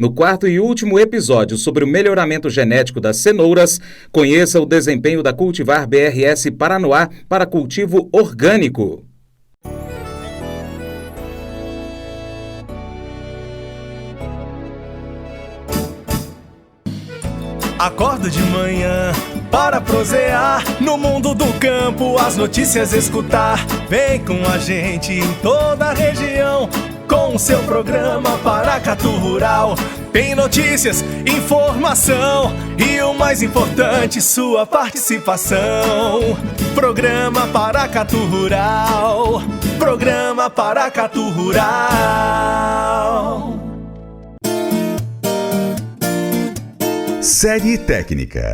No quarto e último episódio sobre o melhoramento genético das cenouras, conheça o desempenho da Cultivar BRS Paranoá para cultivo orgânico. Acordo de manhã para prosear no mundo do campo, as notícias escutar. Vem com a gente em toda a região com o seu programa Paracatu Rural. Tem notícias, informação e o mais importante, sua participação. Programa Paracatu Rural. Programa Paracatu Rural. Série técnica.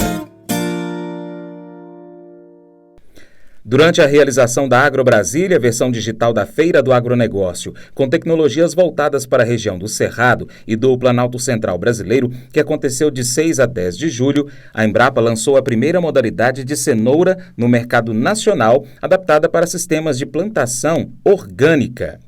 Durante a realização da AgroBrasília, versão digital da Feira do Agronegócio, com tecnologias voltadas para a região do Cerrado e do Planalto Central brasileiro, que aconteceu de 6 a 10 de julho, a Embrapa lançou a primeira modalidade de cenoura no mercado nacional, adaptada para sistemas de plantação orgânica.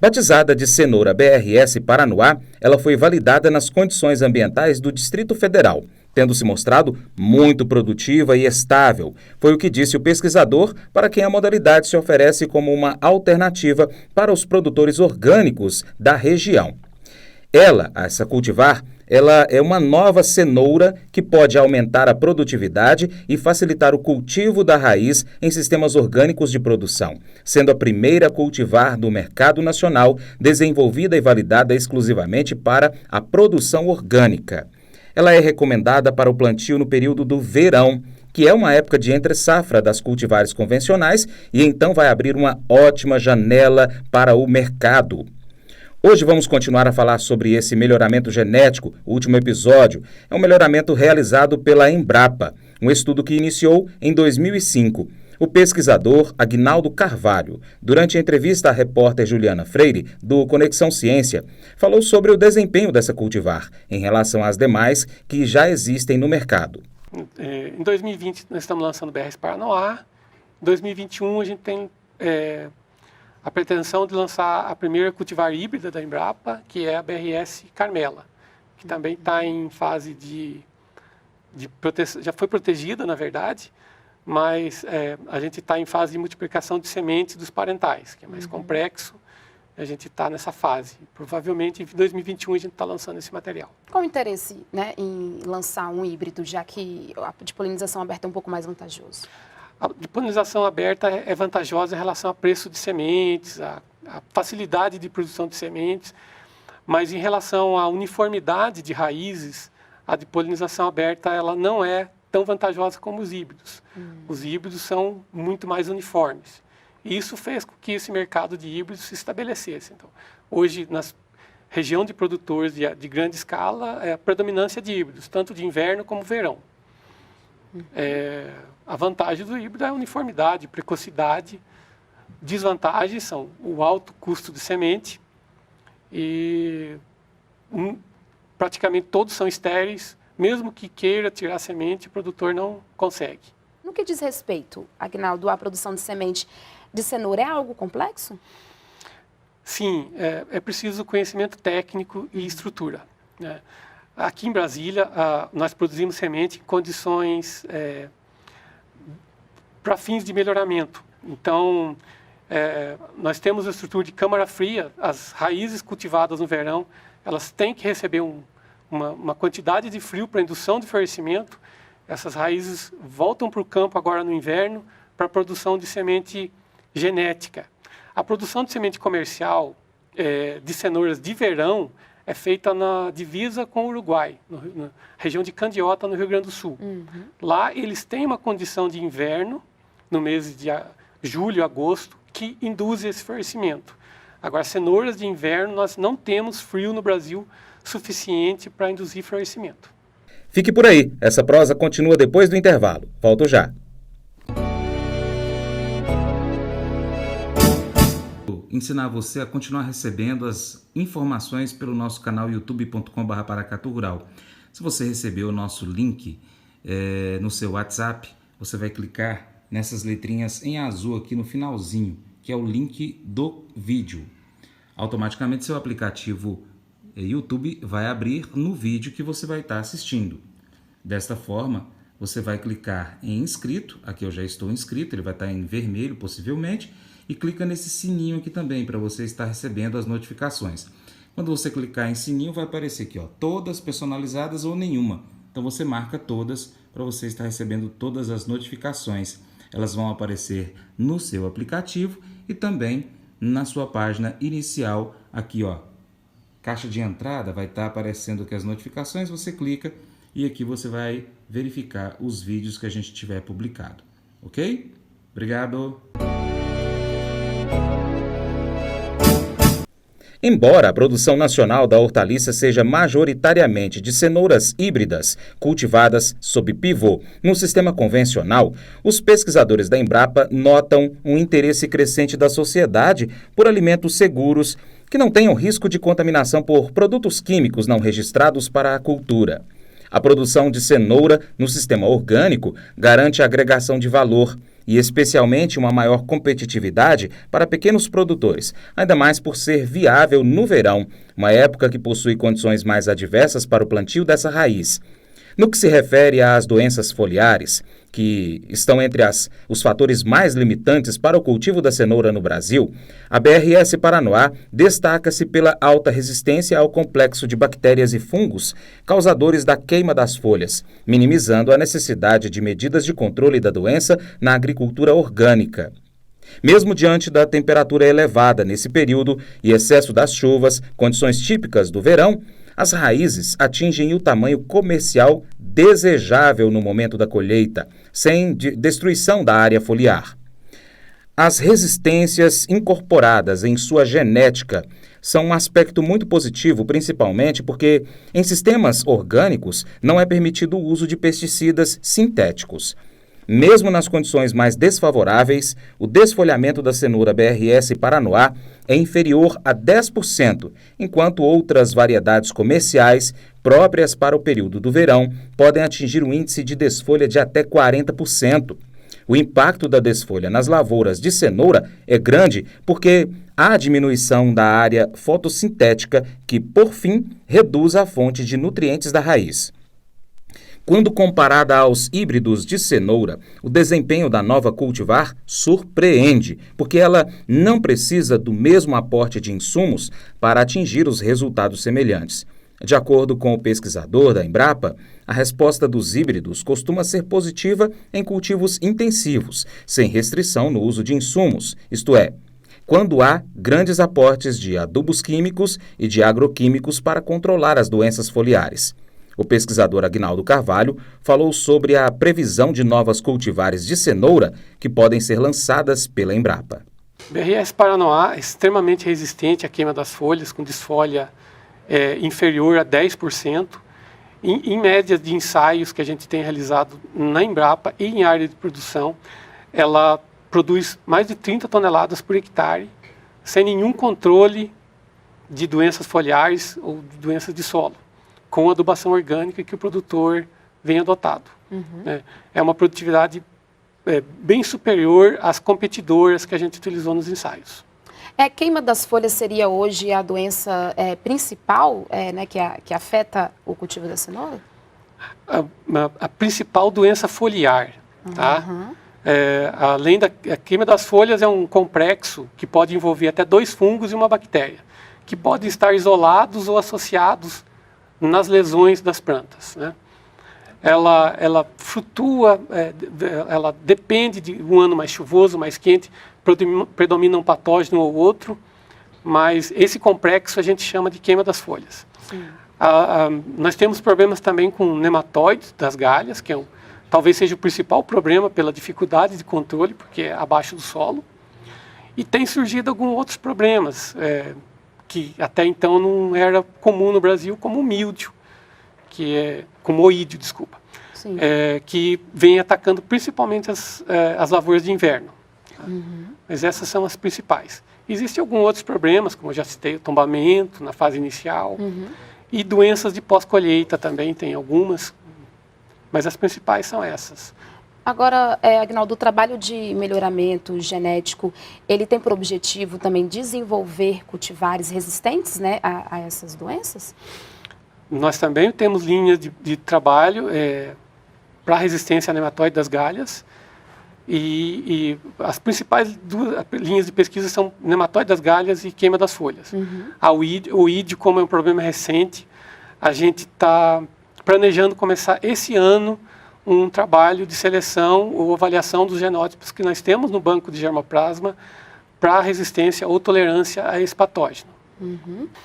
Batizada de Cenoura BRS Paranoá, ela foi validada nas condições ambientais do Distrito Federal, tendo se mostrado muito produtiva e estável. Foi o que disse o pesquisador, para quem a modalidade se oferece como uma alternativa para os produtores orgânicos da região. Essa cultivar, ela é uma nova cenoura que pode aumentar a produtividade e facilitar o cultivo da raiz em sistemas orgânicos de produção, sendo a primeira cultivar do mercado nacional desenvolvida e validada exclusivamente para a produção orgânica. Ela é recomendada para o plantio no período do verão, que é uma época de entre-safra das cultivares convencionais e então vai abrir uma ótima janela para o mercado. Hoje vamos continuar a falar sobre esse melhoramento genético. O último episódio é um melhoramento realizado pela Embrapa, um estudo que iniciou em 2005. O pesquisador Aguinaldo Carvalho, durante a entrevista à repórter Juliana Freire, do Conexão Ciência, falou sobre o desempenho dessa cultivar em relação às demais que já existem no mercado. Em 2020 nós estamos lançando o BRS Paranoá. Em 2021 a gente tem a pretensão de lançar a primeira cultivar híbrida da Embrapa, que é a BRS Carmela, que também está em fase de proteção, já foi protegida, na verdade, mas a gente está em fase de multiplicação de sementes dos parentais, que é mais complexo, a gente está nessa fase. Provavelmente em 2021 a gente está lançando esse material. Qual o interesse, em lançar um híbrido, já que a de polinização aberta é um pouco mais vantajoso? A de polinização aberta é vantajosa em relação ao preço de sementes, a facilidade de produção de sementes, mas em relação à uniformidade de raízes, a de polinização aberta ela não é tão vantajosa como os híbridos. Os híbridos são muito mais uniformes. E isso fez com que esse mercado de híbridos se estabelecesse. Então, hoje, na região de produtores de grande escala, é a predominância de híbridos, tanto de inverno como verão. A vantagem do híbrido é a uniformidade, precocidade. Desvantagens são o alto custo de semente e praticamente todos são estéreis. Mesmo que queira tirar semente, o produtor não consegue. No que diz respeito, Aguinaldo, à produção de semente de cenoura, é algo complexo? Sim, é preciso conhecimento técnico e estrutura, né? Aqui em Brasília, nós produzimos semente em condições para fins de melhoramento. Então, nós temos a estrutura de câmara fria, as raízes cultivadas no verão, elas têm que receber uma quantidade de frio para indução de florescimento. Essas raízes voltam para o campo agora no inverno para a produção de semente genética. A produção de semente comercial de cenouras de verão é feita na divisa com o Uruguai, na região de Candiota, no Rio Grande do Sul. Lá eles têm uma condição de inverno, no mês de julho, agosto, que induz esse florescimento. Agora, cenouras de inverno, nós não temos frio no Brasil suficiente para induzir florescimento. Fique por aí, essa prosa continua depois do intervalo. Volto já. Ensinar você a continuar recebendo as informações pelo nosso canal youtube.com/Paracatu Rural. Se você recebeu o nosso link no seu WhatsApp, você vai clicar nessas letrinhas em azul aqui no finalzinho, que é o link do vídeo. Automaticamente seu aplicativo YouTube vai abrir no vídeo que você vai estar assistindo. Desta forma, você vai clicar em inscrito, aqui eu já estou inscrito, ele vai estar em vermelho possivelmente, e clica nesse sininho aqui também para você estar recebendo as notificações. Quando você clicar em sininho, vai aparecer aqui, ó, todas personalizadas ou nenhuma. Então você marca todas para você estar recebendo todas as notificações. Elas vão aparecer no seu aplicativo e também na sua página inicial, aqui ó, caixa de entrada, vai estar aparecendo aqui as notificações, você clica e aqui você vai verificar os vídeos que a gente tiver publicado, ok? Obrigado! Embora a produção nacional da hortaliça seja majoritariamente de cenouras híbridas, cultivadas sob pivô no sistema convencional, os pesquisadores da Embrapa notam um interesse crescente da sociedade por alimentos seguros que não tenham risco de contaminação por produtos químicos não registrados para a cultura. A produção de cenoura no sistema orgânico garante a agregação de valor e especialmente uma maior competitividade para pequenos produtores, ainda mais por ser viável no verão, uma época que possui condições mais adversas para o plantio dessa raiz. No que se refere às doenças foliares, que estão entre os fatores mais limitantes para o cultivo da cenoura no Brasil, a BRS Paranoá destaca-se pela alta resistência ao complexo de bactérias e fungos causadores da queima das folhas, minimizando a necessidade de medidas de controle da doença na agricultura orgânica. Mesmo diante da temperatura elevada nesse período e excesso das chuvas, condições típicas do verão, as raízes atingem o tamanho comercial desejável no momento da colheita, sem destruição da área foliar. As resistências incorporadas em sua genética são um aspecto muito positivo, principalmente porque, em sistemas orgânicos, não é permitido o uso de pesticidas sintéticos. Mesmo nas condições mais desfavoráveis, o desfolhamento da cenoura BRS Paranoá é inferior a 10%, enquanto outras variedades comerciais, próprias para o período do verão, podem atingir um índice de desfolha de até 40%. O impacto da desfolha nas lavouras de cenoura é grande porque há diminuição da área fotossintética que, por fim, reduz a fonte de nutrientes da raiz. Quando comparada aos híbridos de cenoura, o desempenho da nova cultivar surpreende, porque ela não precisa do mesmo aporte de insumos para atingir os resultados semelhantes. De acordo com o pesquisador da Embrapa, a resposta dos híbridos costuma ser positiva em cultivos intensivos, sem restrição no uso de insumos, isto é, quando há grandes aportes de adubos químicos e de agroquímicos para controlar as doenças foliares. O pesquisador Aguinaldo Carvalho falou sobre a previsão de novas cultivares de cenoura que podem ser lançadas pela Embrapa. BRS Paranoá é extremamente resistente à queima das folhas, com desfolha inferior a 10%. Em média de ensaios que a gente tem realizado na Embrapa e em área de produção, ela produz mais de 30 toneladas por hectare, sem nenhum controle de doenças foliares ou de doenças de solo, com a adubação orgânica que o produtor vem adotado. É uma produtividade bem superior às competidoras que a gente utilizou nos ensaios. Queima das folhas seria hoje a doença principal que afeta o cultivo da cenoura? A principal doença foliar. Tá? Além da queima das folhas, é um complexo que pode envolver até 2 fungos e uma bactéria, que podem estar isolados ou associados nas lesões das plantas, né? Ela flutua, ela depende de um ano mais chuvoso, mais quente, predomina um patógeno ou outro, mas esse complexo a gente chama de queima das folhas. Nós temos problemas também com nematóides das galhas, que talvez seja o principal problema pela dificuldade de controle, porque é abaixo do solo, e tem surgido alguns outros problemas, que até então não era comum no Brasil, como o míldio, como o oídio, desculpa, que vem atacando principalmente as lavouras de inverno. Mas essas são as principais. Existem alguns outros problemas, como eu já citei, o tombamento na fase inicial, e doenças de pós-colheita também, tem algumas, mas as principais são essas. Agora, Agnaldo, o trabalho de melhoramento genético, ele tem por objetivo também desenvolver cultivares resistentes, né, a essas doenças? Nós também temos linhas de trabalho para resistência a nematóide das galhas, e as principais linhas de pesquisa são nematóide das galhas e queima das folhas. O IDE, como é um problema recente, a gente está planejando começar esse ano um trabalho de seleção ou avaliação dos genótipos que nós temos no banco de germoplasma para resistência ou tolerância a esse patógeno.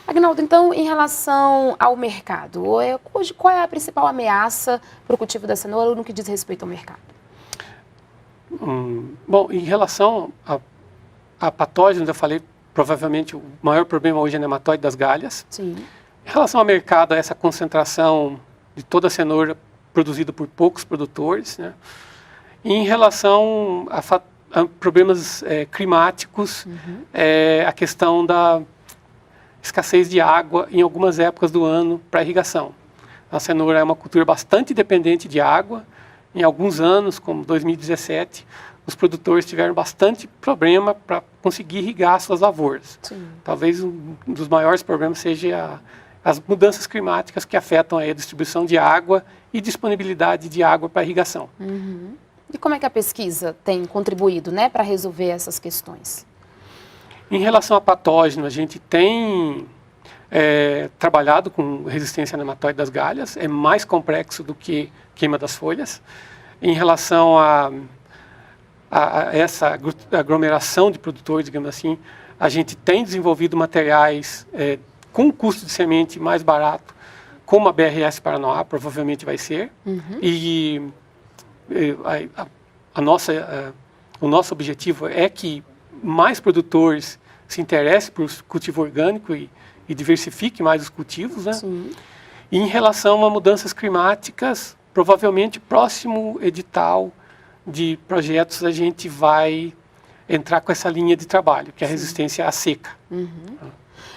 Agnaldo, então, em relação ao mercado, hoje qual é a principal ameaça para o cultivo da cenoura no que diz respeito ao mercado? Bom, em relação a patógenos, eu falei, provavelmente o maior problema hoje é a nematóide das galhas. Sim. Em relação ao mercado, essa concentração de toda a cenoura produzida por poucos produtores, né? E em relação a problemas climáticos, a questão da escassez de água em algumas épocas do ano para irrigação. A cenoura é uma cultura bastante dependente de água. Em alguns anos, como 2017, os produtores tiveram bastante problema para conseguir irrigar suas lavouras. Sim. Talvez um dos maiores problemas seja as mudanças climáticas que afetam a distribuição de água e disponibilidade de água para irrigação. E como é que a pesquisa tem contribuído, né, para resolver essas questões? Em relação a patógeno, a gente tem trabalhado com resistência a nematóide das galhas, é mais complexo do que queima das folhas. Em relação a essa aglomeração de produtores, digamos assim, a gente tem desenvolvido materiais com custo de semente mais barato, como a BRS Paranoá provavelmente vai ser. E o nosso objetivo é que mais produtores se interessem por cultivo orgânico e diversifique mais os cultivos, né? Sim. E em relação a mudanças climáticas, provavelmente o próximo edital de projetos a gente vai entrar com essa linha de trabalho, que é a resistência à seca.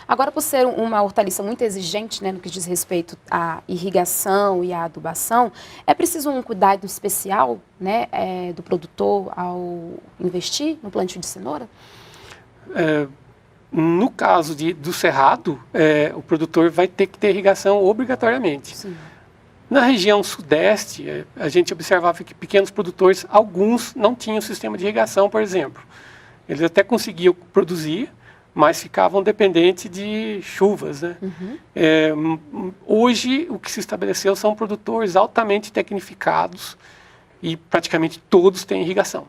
Agora, por ser uma hortaliça muito exigente, né, no que diz respeito à irrigação e à adubação, é preciso um cuidado especial, né, do produtor ao investir no plantio de cenoura? No caso do cerrado, o produtor vai ter que ter irrigação obrigatoriamente. Sim. Na região sudeste, a gente observava que pequenos produtores, alguns não tinham sistema de irrigação, por exemplo. Eles até conseguiam produzir, mas ficavam dependentes de chuvas, né? Hoje, o que se estabeleceu são produtores altamente tecnificados e praticamente todos têm irrigação.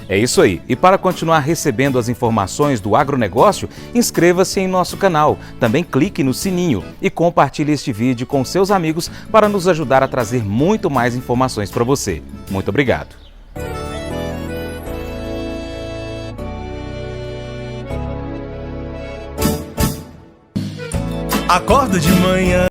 É isso aí. E para continuar recebendo as informações do agronegócio, inscreva-se em nosso canal. Também clique no sininho e compartilhe este vídeo com seus amigos para nos ajudar a trazer muito mais informações para você. Muito obrigado. Acordo de manhã.